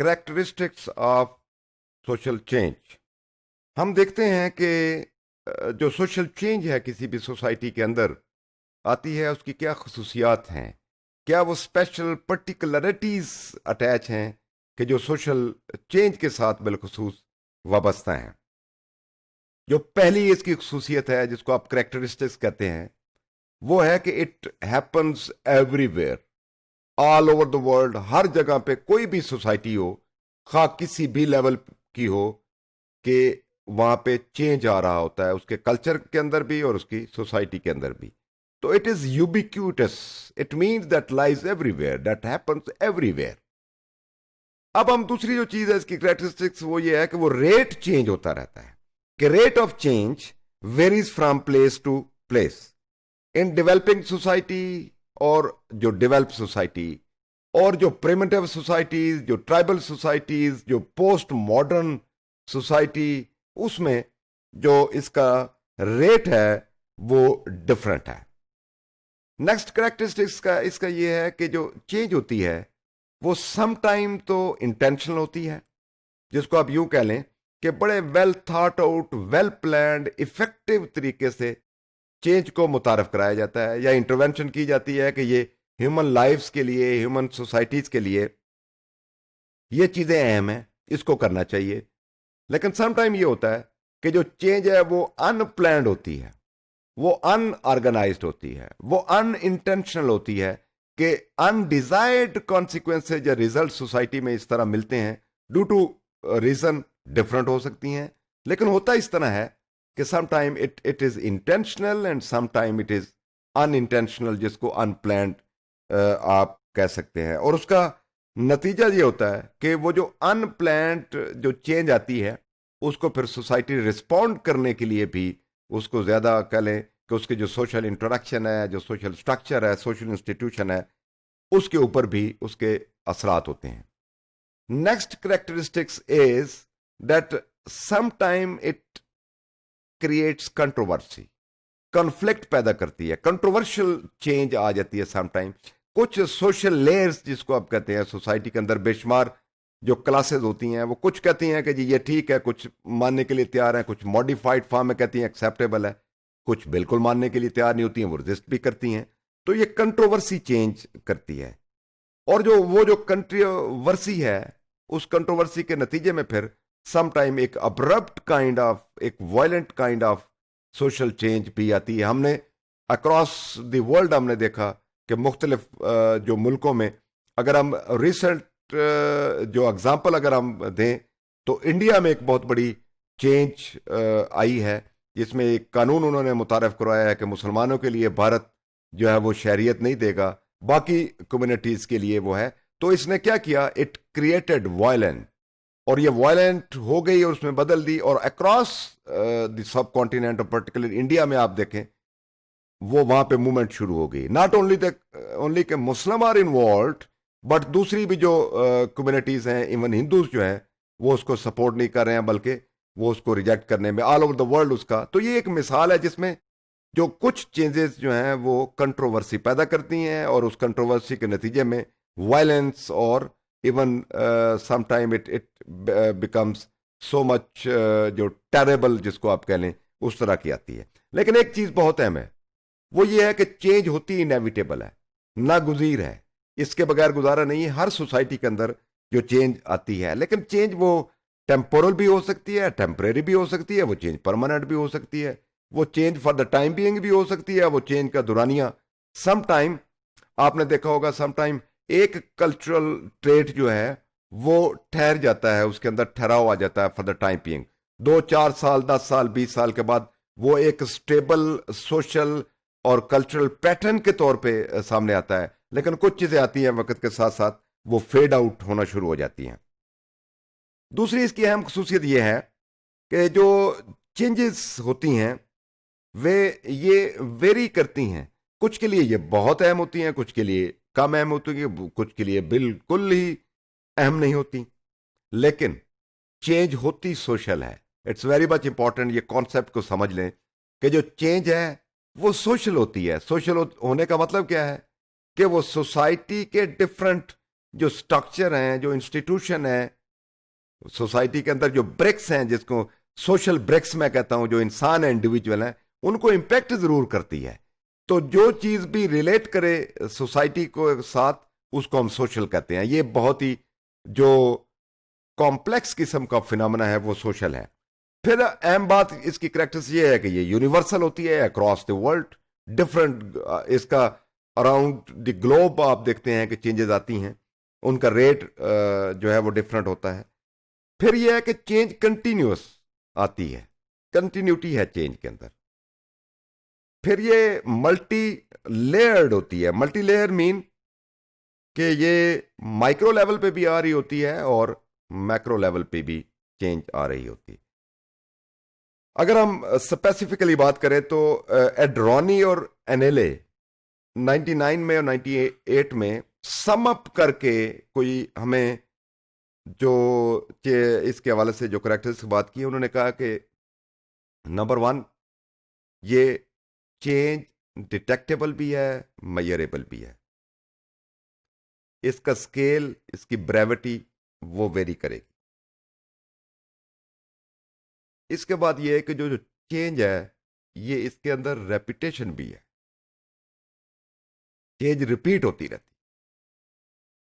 Characteristics of social change. हम देखते हैं कि जो सोशल चेंज है किसी भी सोसाइटी के अंदर आती है उसकी क्या खसूसियात हैं, क्या वो स्पेशल पर्टिकुलरिटीज अटैच हैं कि जो सोशल चेंज के साथ बिलखसूस वाबस्ता हैं। जो पहली इसकी खसूसियत है जिसको आप करेक्टरिस्टिक्स कहते हैं वो है कि it happens everywhere, all over the world. हर जगह पे कोई भी सोसाइटी हो, खा किसी भी लेवल की हो, कि वहां पे चेंज आ रहा होता है उसके कल्चर के अंदर भी और उसकी सोसाइटी के अंदर भी। तो it is ubiquitous, it means that lies everywhere, that happens everywhere. अब हम दूसरी जो चीज है इसकी कैरेक्टरिस्टिक्स वो ये है कि वो रेट चेंज होता रहता है, कि rate of change varies from place to place. In developing society और जो डेवलप सोसाइटी और जो प्रिमिटिव सोसाइटीज, जो ट्राइबल सोसाइटीज, जो पोस्ट मॉडर्न सोसाइटी, उसमें जो इसका रेट है वो डिफरेंट है। नेक्स्ट कैरेक्टरिस्टिक्स का इसका ये है कि जो चेंज होती है वो सम टाइम तो इंटेंशनल होती है, जिसको आप यूं कह लें कि बड़े well thought out, well planned, effective तरीके से चेंज को मुतारफ कराया जाता है या इंटरवेंशन की जाती है कि ये ह्यूमन लाइफ्स के लिए, ह्यूमन सोसाइटीज के लिए ये चीजें अहम हैं, इसको करना चाहिए। लेकिन सम टाइम ये होता है कि जो चेंज है वो अनप्लैंड होती है, वो अनऑर्गेनाइज्ड होती है, वो अनइंटेंशनल होती है, कि अनडिजायर्ड कॉन्सिक्वेंसेज या रिजल्ट सोसाइटी में इस तरह मिलते हैं ड्यू टू रीजन डिफरेंट हो सकती हैं। लेकिन होता इस तरह है कि some time it is intentional and some time it is unintentional, जिसको अनप्लैंड आप कह सकते हैं। और उसका नतीजा ये होता है कि वो जो अनप्लैंड जो चेंज आती है उसको फिर सोसाइटी रिस्पॉन्ड करने के लिए भी उसको ज्यादा कह लें कि उसके जो सोशल इंट्रोडक्शन है, जो सोशल स्ट्रक्चर है, सोशल इंस्टीट्यूशन है, उसके ऊपर भी उसके असरात होते हैं। Next characteristics is that sometime it creates controversy, conflict पैदा करती है, कंट्रोवर्शियल चेंज आ जाती है समटाइम। कुछ सोशल लेयर्स जिसको आप कहते हैं सोसाइटी के अंदर, बेशुमार जो क्लासेस होती हैं, वो कुछ कहती हैं कि जी ये ठीक है, कुछ मानने के लिए तैयार हैं, कुछ मॉडिफाइड फॉर्म में कहती हैं एक्सेप्टेबल है, कुछ बिल्कुल मानने के लिए तैयार नहीं होती हैं, वो रेजिस्ट भी करती हैं। तो ये कंट्रोवर्सी चेंज करती है। और जो कंट्रोवर्सी है, उस कंट्रोवर्सी के नतीजे में फिर समटाइम एक अब्रप्ट काइंड ऑफ, एक violent kind of social change भी आती है। हमने अक्रॉस द वर्ल्ड हमने देखा कि मुख्तलिफ जो मुल्कों में, अगर हम रिसेंट जो एग्जाम्पल अगर हम दें तो इंडिया में एक बहुत बड़ी चेंज आई है, जिसमें एक कानून उन्होंने मुतारफ करवाया है कि मुसलमानों के लिए भारत जो है वो शरीयत नहीं देगा, बाकी कम्युनिटीज के लिए वो है। तो इसने क्या किया, इट क्रिएटेड वायलेंस, और ये वायलेंट हो गई और उसमें बदल दी। और अक्रॉस द सब कॉन्टिनेंट और पर्टिकुलर इंडिया में आप देखें वो वहां पे मूवमेंट शुरू हो गई। नॉट ओनली के मुस्लिम आर इन्वॉल्व, बट दूसरी भी जो कम्युनिटीज हैं, इवन हिंदूज जो हैं, वो उसको सपोर्ट नहीं कर रहे हैं, बल्कि वो उसको रिजेक्ट करने में ऑल ओवर द वर्ल्ड उसका। तो ये एक मिसाल है जिसमें जो कुछ चेंजेस जो हैं वो कंट्रोवर्सी पैदा करती हैं, और उस कंट्रोवर्सी के नतीजे में वायलेंस और even sometime it becomes so much जो टेरेबल जिसको आप कह लें, उस तरह की आती है। लेकिन एक चीज बहुत अहम है, वो ये है कि चेंज होती इनएविटेबल है, नागुज़ीर है, इसके बगैर गुजारा नहीं है। हर सोसाइटी के अंदर जो चेंज आती है, लेकिन चेंज वो टेम्पोरल भी हो सकती है, टेम्परेरी भी हो सकती है, वो चेंज परमानेंट भी हो सकती है, वो change for the time being भी हो सकती है, वो चेंज का दुरानिया। सम टाइम आपने देखा होगा, सम टाइम एक कल्चरल ट्रेट जो है वो ठहर जाता है, उसके अंदर ठहराव आ जाता है फॉर द टाइम बीइंग। 2-4 साल, 10 साल, 20 साल के बाद वो एक स्टेबल सोशल और कल्चरल पैटर्न के तौर पे सामने आता है। लेकिन कुछ चीजें आती हैं वक्त के साथ साथ वो फेड आउट होना शुरू हो जाती हैं। दूसरी इसकी अहम खसूसियत यह है कि जो चेंजेस होती हैं वे ये वेरी करती हैं। कुछ के लिए ये बहुत अहम होती हैं, कुछ के लिए कम अहम होती हैं, कुछ के लिए बिल्कुल ही अहम नहीं होती। लेकिन चेंज होती सोशल है। इट्स वेरी मच इंपॉर्टेंट ये कॉन्सेप्ट को समझ लें कि जो चेंज है वो सोशल होती है। सोशल होने का मतलब क्या है कि वो सोसाइटी के डिफरेंट जो स्ट्रक्चर हैं, जो इंस्टीट्यूशन है सोसाइटी के अंदर, जो ब्रिक्स हैं, जिसको सोशल ब्रिक्स मैं कहता हूं, जो इंसान है, इंडिविजुअल है, उनको इंपैक्ट जरूर करती है। तो जो चीज भी रिलेट करे सोसाइटी को साथ, उसको हम सोशल कहते हैं। ये बहुत ही जो कॉम्प्लेक्स किस्म का फिनोमेना है वो सोशल है। फिर अहम बात इसकी करेक्टरिस्टिक ये है कि ये यूनिवर्सल होती है अक्रॉस द वर्ल्ड। डिफरेंट इसका अराउंड द ग्लोब आप देखते हैं कि चेंजेस आती हैं, उनका रेट जो है वो डिफरेंट होता है। फिर यह है कि चेंज कंटिन्यूस आती है, कंटिन्यूटी है चेंज के अंदर। फिर ये मल्टी लेयर्ड होती है। मल्टी लेयर मीन कि ये माइक्रो लेवल पे भी आ रही होती है और मैक्रो लेवल पे भी चेंज आ रही होती है। अगर हम स्पेसिफिकली बात करें तो एड्रोनी और एनेले 99 में और 98 में सम अप करके कोई हमें जो इसके हवाले से जो करेक्टर्स बात की, उन्होंने कहा कि नंबर 1, ये चेंज डिटेक्टेबल भी है, मेजरेबल भी है। इसका स्केल, इसकी ब्रेविटी वो वेरी करेगी। इसके बाद ये है कि जो चेंज है ये इसके अंदर रेपिटेशन भी है, चेंज रिपीट होती रहती।